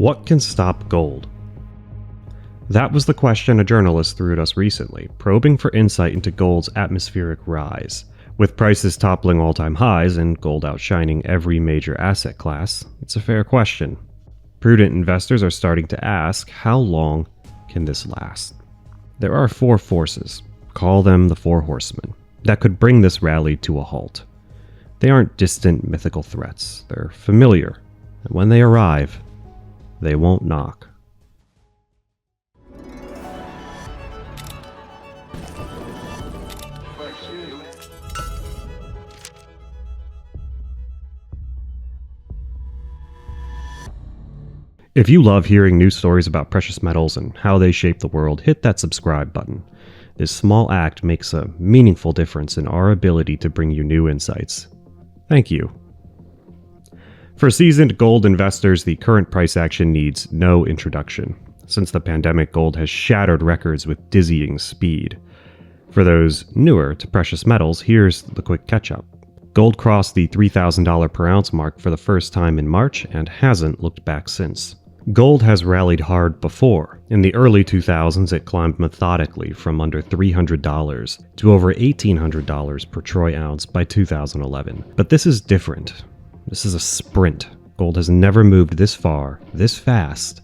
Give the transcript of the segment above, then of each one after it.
What can stop gold? That was the question a journalist threw at us recently, probing for insight into gold's atmospheric rise. With prices toppling all-time highs and gold outshining every major asset class, it's a fair question. Prudent investors are starting to ask, how long can this last? There are four forces, call them the four horsemen, that could bring this rally to a halt. They aren't distant mythical threats, they're familiar, and when they arrive, they won't knock. If you love hearing news stories about precious metals and how they shape the world, hit that subscribe button. This small act makes a meaningful difference in our ability to bring you new insights. Thank you. For seasoned gold investors, the current price action needs no introduction. Since the pandemic, gold has shattered records with dizzying speed. For those newer to precious metals, here's the quick catch-up. Gold crossed the $3,000 per ounce mark for the first time in March and hasn't looked back since. Gold has rallied hard before. In the early 2000s, it climbed methodically from under $300 to over $1,800 per troy ounce by 2011. But this is different. This is a sprint. Gold has never moved this far, this fast,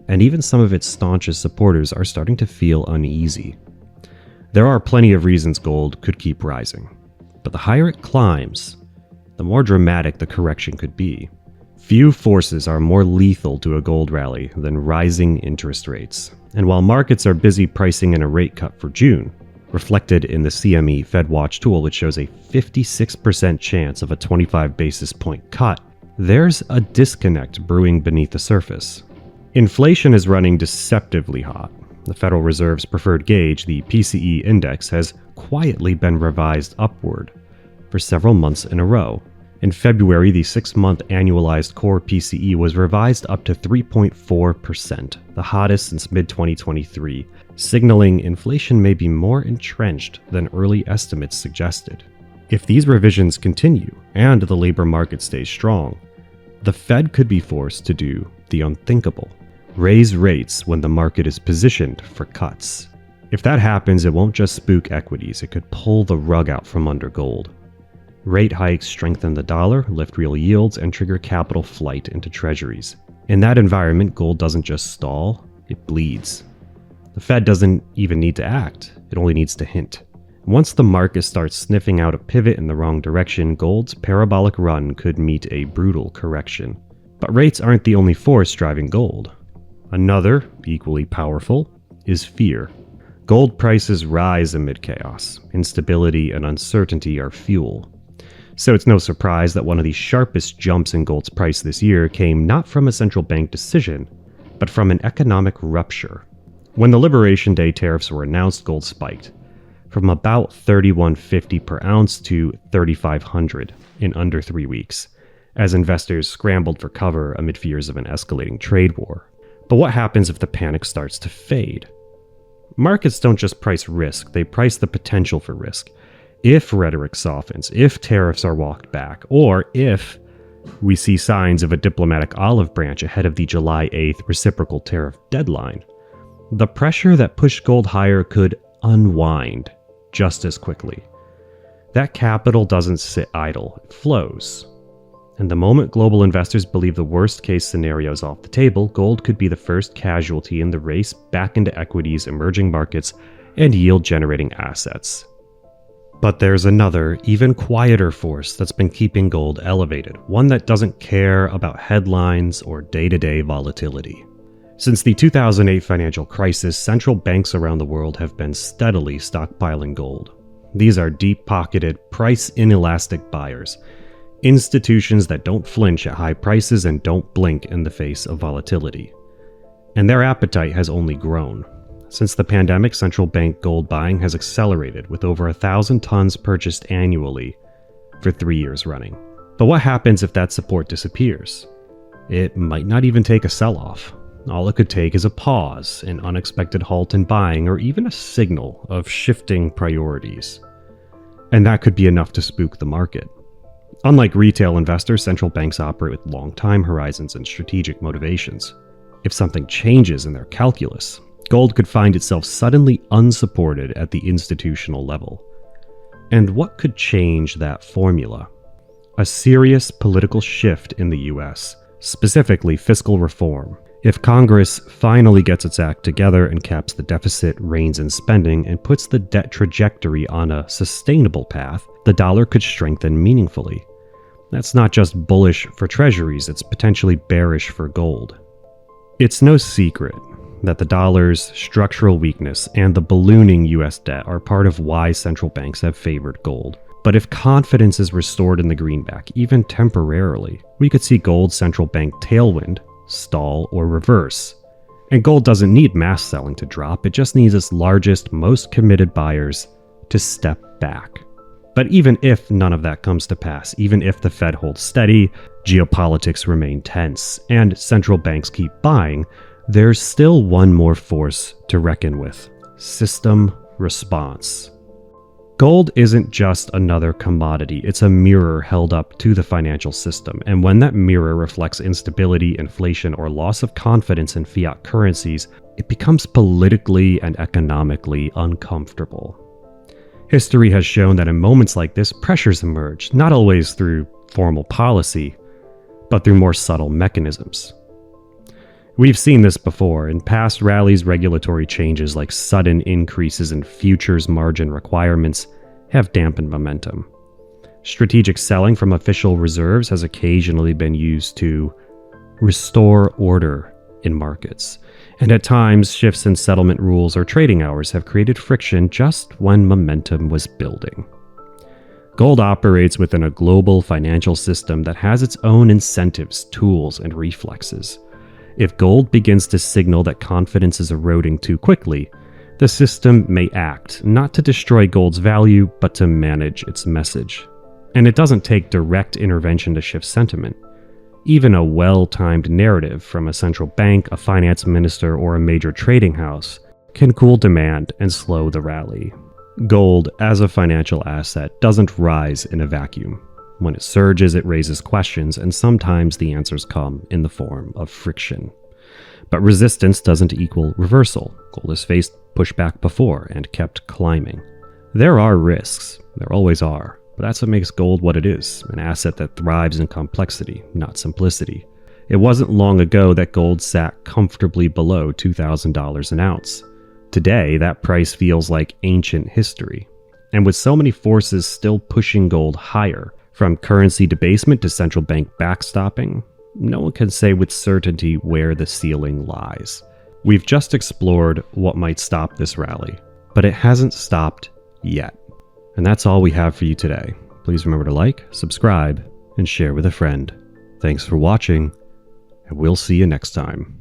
and even some of its staunchest supporters are starting to feel uneasy. There are plenty of reasons gold could keep rising, but the higher it climbs, the more dramatic the correction could be. Few forces are more lethal to a gold rally than rising interest rates. And while markets are busy pricing in a rate cut for June, reflected in the CME FedWatch tool which shows a 56% chance of a 25 basis point cut, there's a disconnect brewing beneath the surface. Inflation is running deceptively hot. The Federal Reserve's preferred gauge, the PCE index, has quietly been revised upward for several months in a row. In February, the 6-month annualized core PCE was revised up to 3.4%, the hottest since mid-2023, signaling inflation may be more entrenched than early estimates suggested. If these revisions continue and the labor market stays strong, the Fed could be forced to do the unthinkable: raise rates when the market is positioned for cuts. If that happens, it won't just spook equities, it could pull the rug out from under gold. Rate hikes strengthen the dollar, lift real yields, and trigger capital flight into treasuries. In that environment, gold doesn't just stall, it bleeds. The Fed doesn't even need to act, it only needs to hint. Once the market starts sniffing out a pivot in the wrong direction, gold's parabolic run could meet a brutal correction. But rates aren't the only force driving gold. Another, equally powerful, is fear. Gold prices rise amid chaos. Instability and uncertainty are fuel. So it's no surprise that one of the sharpest jumps in gold's price this year came not from a central bank decision, but from an economic rupture. When the Liberation Day tariffs were announced, gold spiked from about $3,150 per ounce to $3,500 in under 3 weeks, as investors scrambled for cover amid fears of an escalating trade war. But what happens if the panic starts to fade? Markets don't just price risk, they price the potential for risk. If rhetoric softens, if tariffs are walked back, or if we see signs of a diplomatic olive branch ahead of the July 8th reciprocal tariff deadline, the pressure that pushed gold higher could unwind just as quickly. That capital doesn't sit idle, it flows. And the moment global investors believe the worst-case scenario is off the table, gold could be the first casualty in the race back into equities, emerging markets, and yield-generating assets. But there's another, even quieter force that's been keeping gold elevated, one that doesn't care about headlines or day-to-day volatility. Since the 2008 financial crisis, central banks around the world have been steadily stockpiling gold. These are deep-pocketed, price-inelastic buyers, institutions that don't flinch at high prices and don't blink in the face of volatility. And their appetite has only grown. Since the pandemic, central bank gold buying has accelerated, with over 1,000 tons purchased annually for 3 years running. But what happens if that support disappears? It might not even take a sell-off. All it could take is a pause, an unexpected halt in buying, or even a signal of shifting priorities. And that could be enough to spook the market. Unlike retail investors, central banks operate with long time horizons and strategic motivations. If something changes in their calculus, gold could find itself suddenly unsupported at the institutional level. And what could change that formula? A serious political shift in the US, specifically fiscal reform. If Congress finally gets its act together and caps the deficit, reins in spending, and puts the debt trajectory on a sustainable path, the dollar could strengthen meaningfully. That's not just bullish for treasuries, it's potentially bearish for gold. It's no secret that the dollar's structural weakness and the ballooning US debt are part of why central banks have favored gold. But if confidence is restored in the greenback, even temporarily, we could see gold central bank tailwind stall or reverse. And gold doesn't need mass selling to drop, it just needs its largest, most committed buyers to step back. But even if none of that comes to pass, even if the Fed holds steady, geopolitics remain tense, and central banks keep buying, there's still one more force to reckon with: system response. Gold isn't just another commodity, it's a mirror held up to the financial system, and when that mirror reflects instability, inflation, or loss of confidence in fiat currencies, it becomes politically and economically uncomfortable. History has shown that in moments like this, pressures emerge, not always through formal policy, but through more subtle mechanisms. We've seen this before. In past rallies, regulatory changes like sudden increases in futures margin requirements have dampened momentum. Strategic selling from official reserves has occasionally been used to restore order in markets. And at times, shifts in settlement rules or trading hours have created friction just when momentum was building. Gold operates within a global financial system that has its own incentives, tools, and reflexes. If gold begins to signal that confidence is eroding too quickly, the system may act, not to destroy gold's value, but to manage its message. And it doesn't take direct intervention to shift sentiment. Even a well-timed narrative from a central bank, a finance minister, or a major trading house can cool demand and slow the rally. Gold, as a financial asset, doesn't rise in a vacuum. When it surges, it raises questions, and sometimes the answers come in the form of friction. But resistance doesn't equal reversal. Gold has faced pushback before and kept climbing. There are risks, there always are, but that's what makes gold what it is, an asset that thrives in complexity, not simplicity. It wasn't long ago that gold sat comfortably below $2,000 an ounce. Today, that price feels like ancient history. And with so many forces still pushing gold higher, from currency debasement to central bank backstopping, no one can say with certainty where the ceiling lies. We've just explored what might stop this rally, but it hasn't stopped yet. And that's all we have for you today. Please remember to like, subscribe, and share with a friend. Thanks for watching, and we'll see you next time.